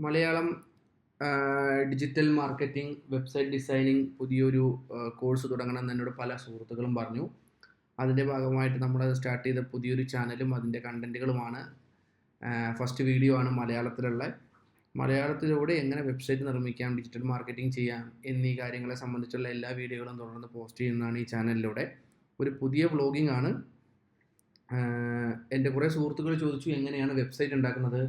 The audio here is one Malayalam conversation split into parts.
Malayalam digital marketing, website designing പുതിയൊരു കോഴ്സ് തുടങ്ങണമെന്ന് എന്നോട് പല സുഹൃത്തുക്കളും പറഞ്ഞു. അതിൻ്റെ ഭാഗമായിട്ട് നമ്മളത് സ്റ്റാർട്ട് ചെയ്ത പുതിയൊരു ചാനലും അതിൻ്റെ കണ്ടൻറ്റുകളുമാണ്. ഫസ്റ്റ് വീഡിയോ ആണ് മലയാളത്തിലുള്ള. മലയാളത്തിലൂടെ എങ്ങനെ വെബ്സൈറ്റ് നിർമ്മിക്കാം, ഡിജിറ്റൽ മാർക്കറ്റിംഗ് ചെയ്യാം എന്നീ കാര്യങ്ങളെ സംബന്ധിച്ചുള്ള എല്ലാ വീഡിയോകളും തുടർന്ന് പോസ്റ്റ് ചെയ്യുന്നതാണ് ഈ ചാനലിലൂടെ. ഒരു പുതിയ വ്ളോഗിംഗ് ആണ്. എൻ്റെ കുറേ സുഹൃത്തുക്കൾ ചോദിച്ചു എങ്ങനെയാണ് വെബ്സൈറ്റ് ഉണ്ടാക്കുന്നത്,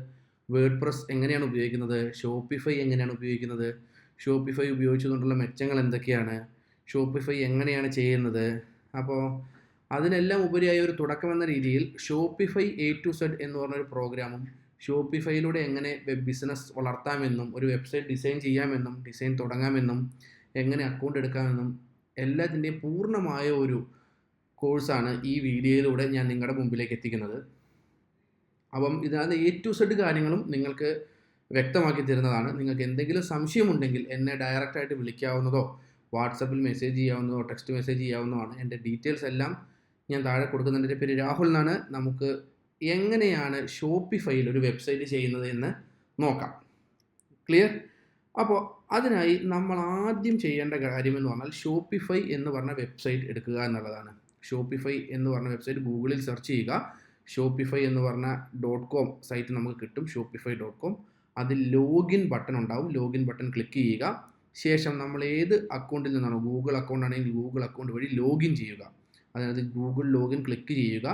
വേർഡ് പ്രസ് എങ്ങനെയാണ് ഉപയോഗിക്കുന്നത്, ഷോപ്പിഫൈ എങ്ങനെയാണ് ഉപയോഗിക്കുന്നത്, ഷോപ്പിഫൈ ഉപയോഗിച്ചുകൊണ്ടുള്ള മെച്ചങ്ങൾ എന്തൊക്കെയാണ്, ഷോപ്പിഫൈ എങ്ങനെയാണ് ചെയ്യുന്നത്. അപ്പോൾ അതിനെല്ലാം ഉപരിയായ ഒരു തുടക്കമെന്ന രീതിയിൽ ഷോപ്പിഫൈ A to Z എന്ന് പറഞ്ഞൊരു പ്രോഗ്രാമും ഷോപ്പിഫൈയിലൂടെ എങ്ങനെ വെബ് ബിസിനസ് വളർത്താമെന്നും ഒരു വെബ്സൈറ്റ് ഡിസൈൻ ചെയ്യാമെന്നും ഡിസൈൻ തുടങ്ങാമെന്നും എങ്ങനെ അക്കൗണ്ട് എടുക്കാമെന്നും എല്ലാത്തിൻ്റെയും പൂർണ്ണമായ ഒരു കോഴ്സാണ് ഈ വീഡിയോയിലൂടെ ഞാൻ നിങ്ങളുടെ മുമ്പിലേക്ക് എത്തിക്കുന്നത്. അപ്പം ഇതിനകത്ത് A to Z കാര്യങ്ങളും നിങ്ങൾക്ക് വ്യക്തമാക്കി തരുന്നതാണ്. നിങ്ങൾക്ക് എന്തെങ്കിലും സംശയമുണ്ടെങ്കിൽ എന്നെ ഡയറക്റ്റായിട്ട് വിളിക്കാവുന്നതോ വാട്സപ്പിൽ മെസ്സേജ് ചെയ്യാവുന്നതോ ടെക്സ്റ്റ് മെസ്സേജ് ചെയ്യാവുന്നതാണ്. എൻ്റെ ഡീറ്റെയിൽസ് എല്ലാം ഞാൻ താഴെ കൊടുക്കുന്നുണ്ട്. എൻ്റെ പേര് രാഹുൽ എന്നാണ്. നമുക്ക് എങ്ങനെയാണ് ഷോപ്പിഫൈയിൽ ഒരു വെബ്സൈറ്റ് ചെയ്യുന്നത് എന്ന് നോക്കാം. ക്ലിയർ? അപ്പോൾ അതിനായി നമ്മൾ ആദ്യം ചെയ്യേണ്ട കാര്യമെന്ന് പറഞ്ഞാൽ ഷോപ്പിഫൈ എന്ന് പറഞ്ഞ വെബ്സൈറ്റ് എടുക്കുക എന്നുള്ളതാണ്. ഷോപ്പിഫൈ എന്ന് പറഞ്ഞ വെബ്സൈറ്റ് ഗൂഗിളിൽ സെർച്ച് ചെയ്യുക. ഷോപ്പിഫൈ എന്ന് പറഞ്ഞ .com സൈറ്റ് നമുക്ക് കിട്ടും, shopify.com. അതിൽ ലോഗിൻ ബട്ടൺ ഉണ്ടാവും. ലോഗിൻ ബട്ടൺ ക്ലിക്ക് ചെയ്യുക. ശേഷം നമ്മൾ ഏത് അക്കൗണ്ടിൽ നിന്നാണോ, ഗൂഗിൾ അക്കൗണ്ട് ആണെങ്കിൽ ഗൂഗിൾ അക്കൗണ്ട് വഴി ലോഗിൻ ചെയ്യുക. അതിനകത്ത് ഗൂഗിൾ ലോഗിൻ ക്ലിക്ക് ചെയ്യുക.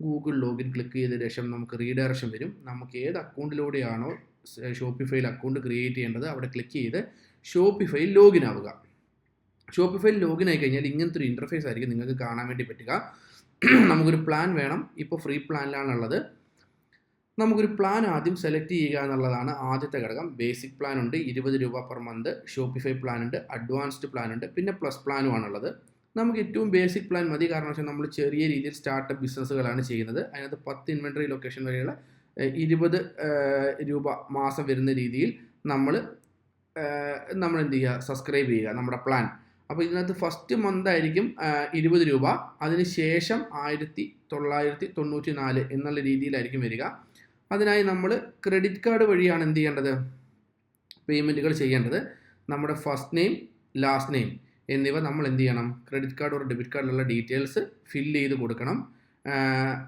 ഗൂഗിൾ ലോഗിൻ ക്ലിക്ക് ചെയ്ത ശേഷം നമുക്ക് റീഡയറക്ഷൻ വരും. നമുക്ക് ഏത് അക്കൗണ്ടിലൂടെയാണോ ഷോപ്പിഫൈയിൽ അക്കൗണ്ട് ക്രിയേറ്റ് ചെയ്യേണ്ടത് അവിടെ ക്ലിക്ക് ചെയ്ത് ഷോപ്പിഫൈയിൽ ലോഗിൻ ആവുക. ഷോപ്പിഫൈയിൽ ലോഗിൻ ആയി കഴിഞ്ഞാൽ ഇങ്ങനത്തെ ഒരു ഇൻ്റർഫേസ് ആയിരിക്കും നിങ്ങൾക്ക് കാണാൻ വേണ്ടി പറ്റുക. നമുക്കൊരു പ്ലാൻ വേണം. ഇപ്പോൾ ഫ്രീ പ്ലാനിലാണുള്ളത്. നമുക്കൊരു പ്ലാൻ ആദ്യം സെലക്ട് ചെയ്യുക എന്നുള്ളതാണ് ആദ്യത്തെ ഘടകം. ബേസിക് പ്ലാൻ ഉണ്ട്, 20 രൂപ പെർ മന്ത്. ഷോപ്പിഫൈ പ്ലാൻ ഉണ്ട്, അഡ്വാൻസ്ഡ് പ്ലാൻ ഉണ്ട്, പിന്നെ പ്ലസ് പ്ലാനുമാണുള്ളത്. നമുക്ക് ഏറ്റവും ബേസിക് പ്ലാൻ മതി. കാരണം വെച്ചാൽ നമ്മൾ ചെറിയ രീതിയിൽ സ്റ്റാർട്ടപ്പ് ബിസിനസ്സുകളാണ് ചെയ്യുന്നത്. അതിനകത്ത് 10 ഇൻവെൻട്രി ലൊക്കേഷൻ വരെയുള്ള 20 രൂപ മാസം വരുന്ന രീതിയിൽ നമ്മൾ എന്ത് ചെയ്യുക, സബ്സ്ക്രൈബ് ചെയ്യുക നമ്മുടെ പ്ലാൻ. അപ്പോൾ ഇതിനകത്ത് ഫസ്റ്റ് മന്ത് ആയിരിക്കും 20 രൂപ. അതിന് ശേഷം 1994 എന്നുള്ള രീതിയിലായിരിക്കും വരിക. അതിനായി നമ്മൾ ക്രെഡിറ്റ് കാർഡ് വഴിയാണ് എന്ത് ചെയ്യേണ്ടത്, പേയ്മെൻറ്റുകൾ ചെയ്യേണ്ടത്. നമ്മുടെ ഫസ്റ്റ് നെയിം, ലാസ്റ്റ് നെയിം എന്നിവ നമ്മൾ എന്ത് ചെയ്യണം, ക്രെഡിറ്റ് കാർഡ് ഒരു ഡെബിറ്റ് കാർഡിലുള്ള ഡീറ്റെയിൽസ് ഫില്ല് ചെയ്ത് കൊടുക്കണം.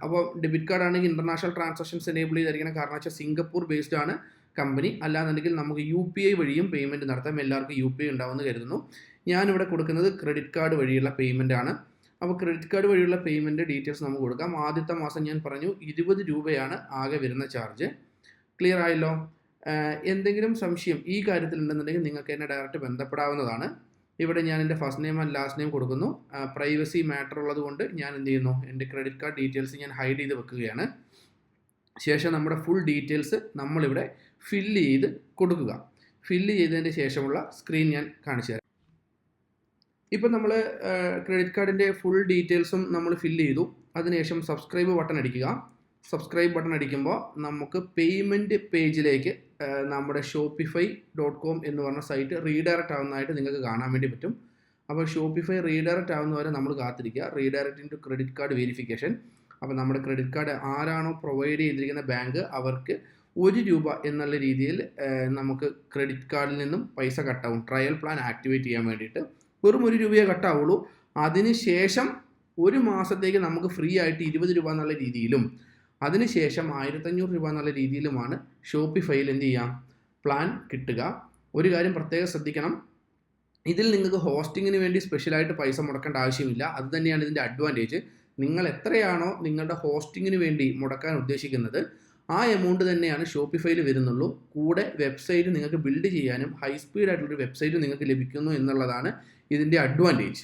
അപ്പോൾ ഡെബിറ്റ് കാർഡ് ആണെങ്കിൽ ഇൻ്റർനാഷണൽ ട്രാൻസാക്ഷൻസ് എനേബിൾ ചെയ്തിരിക്കണം. കാരണം വെച്ചാൽ സിംഗപ്പൂർ ബേസ്ഡ് ആണ് കമ്പനി. അല്ലാന്നുണ്ടെങ്കിൽ നമുക്ക് UPI വഴിയും പേയ്മെൻറ്റ് നടത്താം. എല്ലാവർക്കും UPI ഉണ്ടാവുമെന്ന് കരുതുന്നു. ഞാനിവിടെ കൊടുക്കുന്നത് ക്രെഡിറ്റ് കാർഡ് വഴിയുള്ള പേയ്മെൻ്റ് ആണ്. അപ്പോൾ ക്രെഡിറ്റ് കാർഡ് വഴിയുള്ള പേയ്മെൻറ്റ് ഡീറ്റെയിൽസ് നമുക്ക് കൊടുക്കാം. ആദ്യത്തെ മാസം ഞാൻ പറഞ്ഞു 20 രൂപയാണ് ആകെ വരുന്ന ചാർജ്. ക്ലിയർ ആയല്ലോ? എന്തെങ്കിലും സംശയം ഈ കാര്യത്തിൽ ഉണ്ടെന്നുണ്ടെങ്കിൽ നിങ്ങൾക്ക് എന്നെ ഡയറക്റ്റ് ബന്ധപ്പെടാവുന്നതാണ്. ഇവിടെ ഞാൻ എൻ്റെ first name and last name കൊടുക്കുന്നു. പ്രൈവസി മാറ്റർ ഉള്ളത് കൊണ്ട് ഞാൻ എന്ത് ചെയ്യുന്നു, എൻ്റെ ക്രെഡിറ്റ് കാർഡ് ഡീറ്റെയിൽസ് ഞാൻ ഹൈഡ് ചെയ്ത് വെക്കുകയാണ്. ശേഷം നമ്മുടെ ഫുൾ ഡീറ്റെയിൽസ് നമ്മളിവിടെ ഫില്ല് ചെയ്ത് കൊടുക്കുക. ഫില്ല് ചെയ്തതിൻ്റെ ശേഷമുള്ള സ്ക്രീൻ ഞാൻ കാണിച്ചു തരാം. ഇപ്പം നമ്മൾ ക്രെഡിറ്റ് കാർഡിൻ്റെ ഫുൾ ഡീറ്റെയിൽസും നമ്മൾ ഫില്ല് ചെയ്തു. അതിനുശേഷം സബ്സ്ക്രൈബ് ബട്ടൺ അടിക്കുക. സബ്സ്ക്രൈബ് ബട്ടൺ അടിക്കുമ്പോൾ നമുക്ക് പേയ്മെൻറ്റ് പേജിലേക്ക് നമ്മുടെ shopify.com എന്ന് പറഞ്ഞ സൈറ്റ് റീഡയറക്റ്റ് ആവുന്നതായിട്ട് നിങ്ങൾക്ക് കാണാൻ വേണ്ടി പറ്റും. അപ്പോൾ ഷോപ്പിഫൈ റീഡയറക്റ്റ് ആവുന്നവരെ നമ്മൾ കാത്തിരിക്കുക. Redirect to credit card verification. അപ്പോൾ നമ്മുടെ ക്രെഡിറ്റ് കാർഡ് ആരാണോ പ്രൊവൈഡ് ചെയ്തിരിക്കുന്ന ബാങ്ക് അവർക്ക് 1 രൂപ എന്നുള്ള രീതിയിൽ നമുക്ക് ക്രെഡിറ്റ് കാർഡിൽ നിന്നും പൈസ കട്ടാവും. ട്രയൽ പ്ലാൻ ആക്ടിവേറ്റ് ചെയ്യാൻ വേണ്ടിയിട്ട് വെറും 1 രൂപയെ കട്ടാവുള്ളൂ. അതിനുശേഷം ഒരു മാസത്തേക്ക് നമുക്ക് ഫ്രീ ആയിട്ട് 20 രൂപ എന്നുള്ള രീതിയിലും അതിനുശേഷം 1500 രൂപ എന്നുള്ള രീതിയിലുമാണ് ഷോപ്പിഫൈയിൽ എന്ത് ചെയ്യാം, പ്ലാൻ കിട്ടുക. ഒരു കാര്യം പ്രത്യേകം ശ്രദ്ധിക്കണം, ഇതിൽ നിങ്ങൾക്ക് ഹോസ്റ്റിങ്ങിന് വേണ്ടി സ്പെഷ്യലായിട്ട് പൈസ മുടക്കേണ്ട ആവശ്യമില്ല. അത് തന്നെയാണ് ഇതിൻ്റെ അഡ്വാൻറ്റേജ്. നിങ്ങൾ എത്രയാണോ നിങ്ങളുടെ ഹോസ്റ്റിങ്ങിന് വേണ്ടി മുടക്കാൻ ഉദ്ദേശിക്കുന്നത് ആ എമൗണ്ട് തന്നെയാണ് ഷോപ്പിഫൈയിൽ വരുന്നുള്ളൂ. കൂടെ വെബ്സൈറ്റ് നിങ്ങൾക്ക് ബിൽഡ് ചെയ്യാനും ഹൈ സ്പീഡ് ആയിട്ടുള്ളൊരു വെബ്സൈറ്റ് നിങ്ങൾക്ക് ലഭിക്കുന്നു എന്നുള്ളതാണ് ഇതിൻ്റെ അഡ്വാൻറ്റേജ്.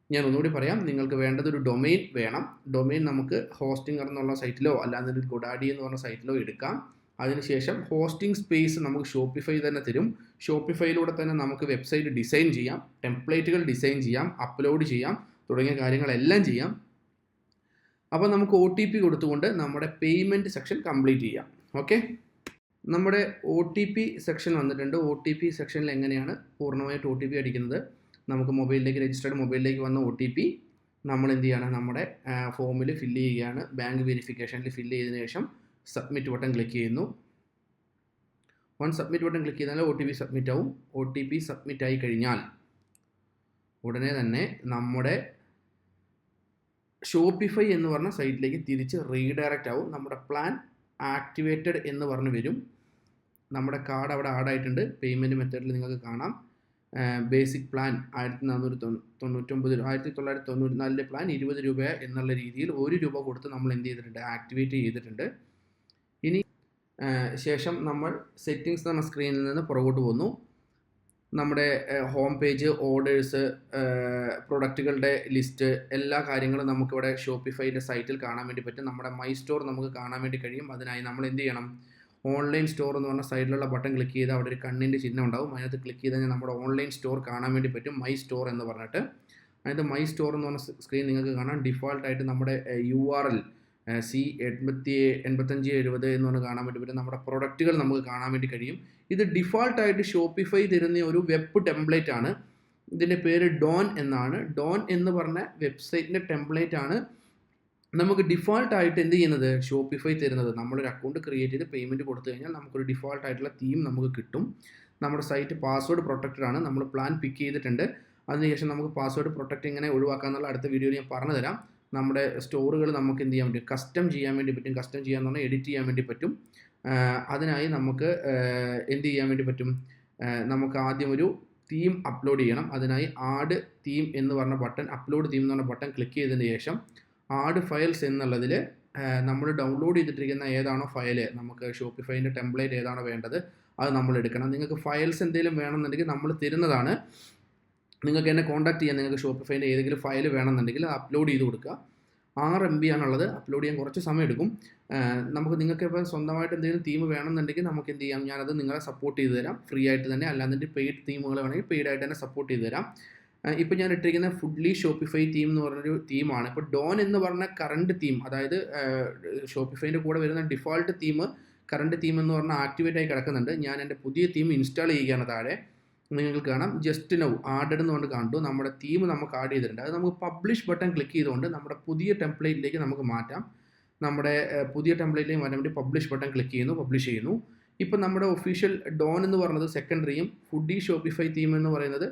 ഞാൻ ഒന്നുകൂടി പറയാം, നിങ്ങൾക്ക് വേണ്ടത് ഒരു ഡൊമെയിൻ വേണം. ഡൊമെയിൻ നമുക്ക് ഹോസ്റ്റിംഗ് എന്നുള്ള സൈറ്റിലോ അല്ലാതെ ഗൊഡാഡി എന്ന് പറഞ്ഞ സൈറ്റിലോ എടുക്കാം. അതിനുശേഷം ഹോസ്റ്റിംഗ് സ്പേസ് നമുക്ക് ഷോപ്പിഫൈ തന്നെ തരും. ഷോപ്പിഫൈയിലൂടെ തന്നെ നമുക്ക് വെബ്സൈറ്റ് ഡിസൈൻ ചെയ്യാം, ടെംപ്ലേറ്റുകൾ ഡിസൈൻ ചെയ്യാം, അപ്ലോഡ് ചെയ്യാം, തുടങ്ങിയ കാര്യങ്ങളെല്ലാം ചെയ്യാം. അപ്പോൾ നമുക്ക് OTP കൊടുത്തുകൊണ്ട് നമ്മുടെ പേയ്മെൻറ്റ് സെക്ഷൻ കംപ്ലീറ്റ് ചെയ്യാം. ഓക്കെ, നമ്മുടെ OTP സെക്ഷൻ വന്നിട്ടുണ്ട്. OTP സെക്ഷനിൽ എങ്ങനെയാണ് പൂർണ്ണമായിട്ട് OTP അടിക്കുന്നത്, നമുക്ക് മൊബൈലിലേക്ക് രജിസ്റ്റേർഡ് മൊബൈലിലേക്ക് വന്ന OTP നമ്മൾ എന്ത് ചെയ്യാണ്, നമ്മുടെ ഫോമിൽ ഫില്ല് ചെയ്യുകയാണ്. ബാങ്ക് വെരിഫിക്കേഷനിൽ ഫില്ല് ചെയ്തതിനു ശേഷം സബ്മിറ്റ് ബട്ടൺ ക്ലിക്ക് ചെയ്യുന്നു. വൺ സബ്മിറ്റ് ബട്ടൺ ക്ലിക്ക് ചെയ്താൽ ഒ ടി പി സബ്മിറ്റ് ആവും. ഒ ടി പി സബ്മിറ്റ് ആയി കഴിഞ്ഞാൽ ഉടനെ തന്നെ നമ്മുടെ ഷോപ്പിഫൈ എന്ന് പറഞ്ഞ സൈറ്റിലേക്ക് തിരിച്ച് റീഡയറക്റ്റ് ആവും. നമ്മുടെ പ്ലാൻ ആക്ടിവേറ്റഡ് എന്ന് പറഞ്ഞ് വരും. നമ്മുടെ കാർഡ് അവിടെ ആഡ് ആയിട്ടുണ്ട്. പേയ്മെൻറ്റ് മെത്തേഡിൽ നിങ്ങൾക്ക് കാണാം. ബേസിക് പ്ലാൻ 1994 പ്ലാൻ 20 രൂപ എന്നുള്ള രീതിയിൽ 1 രൂപ കൊടുത്ത് നമ്മൾ എന്ത് ചെയ്തിട്ടുണ്ട്, ആക്ടിവേറ്റ് ചെയ്തിട്ടുണ്ട്. ഇനി ശേഷം നമ്മൾ സെറ്റിങ്സ് എന്ന സ്ക്രീനിൽ നിന്ന് പുറകോട്ട് പോകുന്നു. നമ്മുടെ ഹോം പേജ്, ഓർഡേഴ്സ്, പ്രൊഡക്റ്റുകളുടെ ലിസ്റ്റ്, എല്ലാ കാര്യങ്ങളും നമുക്കിവിടെ ഷോപ്പിഫൈയുടെ സൈറ്റിൽ കാണാൻ വേണ്ടി പറ്റും. നമ്മുടെ മൈ സ്റ്റോർ നമുക്ക് കാണാൻ വേണ്ടി കഴിയും. അതിനായി നമ്മൾ എന്ത് ചെയ്യണം, ഓൺലൈൻ സ്റ്റോർ എന്ന് പറഞ്ഞ സൈഡിലുള്ള ബട്ടൺ ക്ലിക്ക് ചെയ്താൽ അവിടെ ഒരു കണ്ണിൻ്റെ ചിഹ്നം ഉണ്ടാവും. അതിനകത്ത് ക്ലിക്ക് ചെയ്ത് കഴിഞ്ഞാൽ നമ്മുടെ ഓൺലൈൻ സ്റ്റോർ കാണാൻ വേണ്ടി പറ്റും, മൈ സ്റ്റോർ എന്ന് പറഞ്ഞിട്ട്. അതിനകത്ത് മൈ സ്റ്റോർ എന്ന് പറഞ്ഞ സ്ക്രീൻ നിങ്ങൾക്ക് കാണാം. ഡിഫോൾട്ടായിട്ട് നമ്മുടെ URL C8570 എന്ന് പറഞ്ഞ് കാണാൻ വേണ്ടി പറ്റും. നമ്മുടെ പ്രൊഡക്റ്റുകൾ നമുക്ക് കാണാൻ വേണ്ടി കഴിയും. ഇത് ഡിഫോൾട്ടായിട്ട് ഷോപ്പിഫൈ തരുന്ന ഒരു വെബ് ടെംപ്ലേറ്റ് ആണ്. ഇതിൻ്റെ പേര് ഡോൺ എന്നാണ്. ഡോൺ എന്ന് പറഞ്ഞ വെബ്സൈറ്റിൻ്റെ ടെംപ്ലേറ്റ് ആണ് നമുക്ക് ഡിഫോൾട്ടായിട്ട് എന്ത് ചെയ്യുന്നത്, ഷോപ്പിഫൈ തരുന്നത്. നമ്മളൊരു അക്കൗണ്ട് ക്രിയേറ്റ് ചെയ്ത് പേയ്മെൻറ്റ് കൊടുത്തു കഴിഞ്ഞാൽ നമുക്കൊരു ഡിഫോൾട്ടായിട്ടുള്ള തീം നമുക്ക് കിട്ടും. നമ്മുടെ സൈറ്റ് പാസ്വേഡ് പ്രൊട്ടക്റ്റഡ് ആണ്. നമ്മൾ പ്ലാൻ പിക്ക് ചെയ്തിട്ടുണ്ട്. അതിനുശേഷം നമുക്ക് പാസ്വേഡ് പ്രൊട്ടക്റ്റ് എങ്ങനെ ഒഴിവാക്കാമെന്നുള്ള അടുത്ത വീഡിയോയിൽ ഞാൻ പറഞ്ഞു തരാം. നമ്മുടെ സ്റ്റോറുകൾ നമുക്ക് എന്ത് ചെയ്യാൻ പറ്റും, കസ്റ്റം ചെയ്യാൻ വേണ്ടി പറ്റും. കസ്റ്റം ചെയ്യാന്ന് പറഞ്ഞാൽ എഡിറ്റ് ചെയ്യാൻ വേണ്ടി പറ്റും. അതിനായി നമുക്ക് എന്ത് ചെയ്യാൻ വേണ്ടി പറ്റും, നമുക്ക് ആദ്യം ഒരു തീം അപ്ലോഡ് ചെയ്യണം. അതിനായി ആഡ് തീം എന്ന് പറഞ്ഞ ബട്ടൺ, അപ്ലോഡ് തീം എന്ന് പറഞ്ഞ ബട്ടൺ ക്ലിക്ക് ചെയ്തതിന് ശേഷം ആഡ് ഫയൽസ് എന്നുള്ളതിൽ നമ്മൾ ഡൗൺലോഡ് ചെയ്തിട്ടിരിക്കുന്ന ഏതാണോ ഫയല്, നമുക്ക് ഷോപ്പിഫൈൻ്റെ ടെംപ്ലേറ്റ് ഏതാണോ വേണ്ടത് അത് നമ്മൾ എടുക്കണം. നിങ്ങൾക്ക് ഫയൽസ് എന്തെങ്കിലും വേണമെന്നുണ്ടെങ്കിൽ നമ്മൾ തരുന്നതാണ്. നിങ്ങൾക്ക് എന്നെ കോൺടാക്ട് ചെയ്യാൻ, നിങ്ങൾക്ക് ഷോപ്പിഫൈൻ്റെ ഏതെങ്കിലും ഫയൽ വേണമെന്നുണ്ടെങ്കിൽ അത് അപ്ലോഡ് ചെയ്ത് കൊടുക്കുക. 6 MB ആണുള്ളത്. അപ്ലോഡ് ചെയ്യാൻ കുറച്ച് സമയം എടുക്കും. നിങ്ങൾക്ക് ഇപ്പോൾ സ്വന്തമായിട്ട് എന്തെങ്കിലും തീം വേണമെന്നുണ്ടെങ്കിൽ നമുക്ക് എന്ത് ചെയ്യാം, ഞാനത് നിങ്ങളെ സപ്പോർട്ട് ചെയ്ത് തരാം ഫ്രീ ആയിട്ട് തന്നെ. അല്ലാതെ പെയ്ഡ് തീമുകൾ വേണമെങ്കിൽ പെയ്ഡ് ആയിട്ട് തന്നെ സപ്പോർട്ട് ചെയ്ത് തരാം. ഇപ്പോൾ ഞാൻ ഇട്ടിരിക്കുന്ന ഫുഡ്ലി ഷോപ്പിഫൈ തീം എന്ന് പറഞ്ഞൊരു തീമാണ്. ഇപ്പോൾ ഡോൺ എന്ന് പറഞ്ഞ കറണ്ട് തീം, അതായത് ഷോപ്പിഫൈൻ്റെ കൂടെ വരുന്ന ഡിഫോൾട്ട് തീം, കറണ്ട് തീം എന്ന് പറഞ്ഞാൽ ആക്ടിവേറ്റ് ആയി കിടക്കുന്നുണ്ട്. ഞാൻ എൻ്റെ പുതിയ തീം ഇൻസ്റ്റാൾ ചെയ്യുകയാണ്. താഴെ നിങ്ങൾക്ക് കാണാം ജസ്റ്റ് നൗ ആഡഡ് എന്നുകൊണ്ട് കണ്ടു. നമ്മുടെ തീം നമുക്ക് ആഡ് ചെയ്തിട്ടുണ്ട്. അത് നമുക്ക് പബ്ലിഷ് ബട്ടൺ ക്ലിക്ക് ചെയ്തുകൊണ്ട് നമ്മുടെ പുതിയ ടെംപ്ലേറ്റിലേക്ക് നമുക്ക് മാറ്റാം. നമ്മുടെ പുതിയ ടെംപ്ലേറ്റിലേക്ക് മാറ്റാൻ വേണ്ടി പബ്ലിഷ് ബട്ടൺ ക്ലിക്ക് ചെയ്യുന്നു, പബ്ലിഷ് ചെയ്യുന്നു. ഇപ്പം നമ്മുടെ ഒഫീഷ്യൽ ഡോൺ എന്ന് പറയുന്നത് സെക്കൻഡറിയും ഫുഡി ഷോപ്പിഫൈ തീം എന്ന് പറയുന്നത്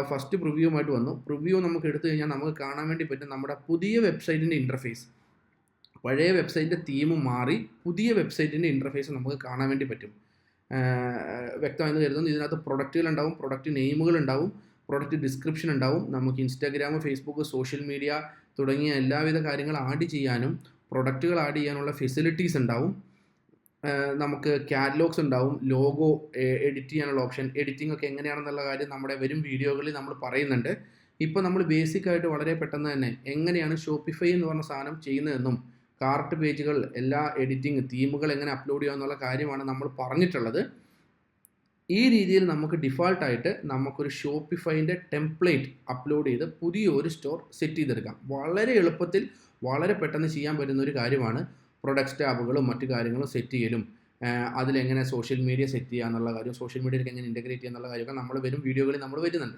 ഫസ്റ്റ് പ്രിവ്യൂമായിട്ട് വന്നു. പ്രിവ്യൂ നമുക്ക് എടുത്തു കഴിഞ്ഞാൽ നമുക്ക് കാണാൻ വേണ്ടി പറ്റും നമ്മുടെ പുതിയ വെബ്സൈറ്റിൻ്റെ ഇൻ്റർഫേസ്. പഴയ വെബ്സൈറ്റിൻ്റെ തീം മാറി പുതിയ വെബ്സൈറ്റിൻ്റെ ഇൻ്റർഫേസ് നമുക്ക് കാണാൻ വേണ്ടി പറ്റും. വ്യക്തമായെന്ന് കരുതുന്നു. ഇതിനകത്ത് പ്രൊഡക്റ്റുകൾ ഉണ്ടാവും, പ്രൊഡക്റ്റ് നെയിമുകൾ ഉണ്ടാവും, പ്രൊഡക്റ്റ് ഡിസ്ക്രിപ്ഷൻ ഉണ്ടാവും. നമുക്ക് ഇൻസ്റ്റാഗ്രാം, ഫേസ്ബുക്ക്, സോഷ്യൽ മീഡിയ തുടങ്ങിയ എല്ലാവിധ കാര്യങ്ങൾ ആഡ് ചെയ്യാനും പ്രൊഡക്റ്റുകൾ ആഡ് ചെയ്യാനുള്ള ഫെസിലിറ്റീസ് ഉണ്ടാവും. നമുക്ക് കാറ്റലോഗ്സ് ഉണ്ടാവും, ലോഗോ എഡിറ്റ് ചെയ്യാനുള്ള ഓപ്ഷൻ, എഡിറ്റിംഗ് ഒക്കെ എങ്ങനെയാണെന്നുള്ള കാര്യം നമ്മുടെ വരും വീഡിയോകളിൽ നമ്മൾ പറയുന്നുണ്ട്. ഇപ്പോൾ നമ്മൾ ബേസിക്കായിട്ട് വളരെ പെട്ടെന്ന് തന്നെ എങ്ങനെയാണ് ഷോപ്പിഫൈ എന്ന് പറഞ്ഞ സാധനം ചെയ്യുന്നതെന്നും കാർട്ട് പേജുകൾ, എല്ലാ എഡിറ്റിംഗ് തീമുകൾ എങ്ങനെ അപ്ലോഡ് ചെയ്യുക എന്നുള്ള കാര്യമാണ് നമ്മൾ പറഞ്ഞിട്ടുള്ളത്. ഈ രീതിയിൽ നമുക്ക് ഡിഫോൾട്ടായിട്ട് നമുക്കൊരു ഷോപ്പിഫൈൻ്റെ ടെംപ്ലേറ്റ് അപ്ലോഡ് ചെയ്ത് പുതിയൊരു സ്റ്റോർ സെറ്റ് ചെയ്തെടുക്കാം. വളരെ എളുപ്പത്തിൽ വളരെ പെട്ടെന്ന് ചെയ്യാൻ പറ്റുന്ന ഒരു കാര്യമാണ്. പ്രൊഡക്റ്റ് ടാബുകളും മറ്റു കാര്യങ്ങളും സെറ്റ് ചെയ്യലും, അതിലെങ്ങനെ സോഷ്യൽ മീഡിയ സെറ്റ് ചെയ്യുക എന്നുള്ള കാര്യം, സോഷ്യൽ മീഡിയയിലേക്ക് എങ്ങനെ ഇൻ്റഗ്രേറ്റ് ചെയ്യുക എന്നുള്ള കാര്യമൊക്കെ നമ്മൾ വരും വീഡിയോകളിൽ നമ്മൾ വരുന്നുണ്ട്.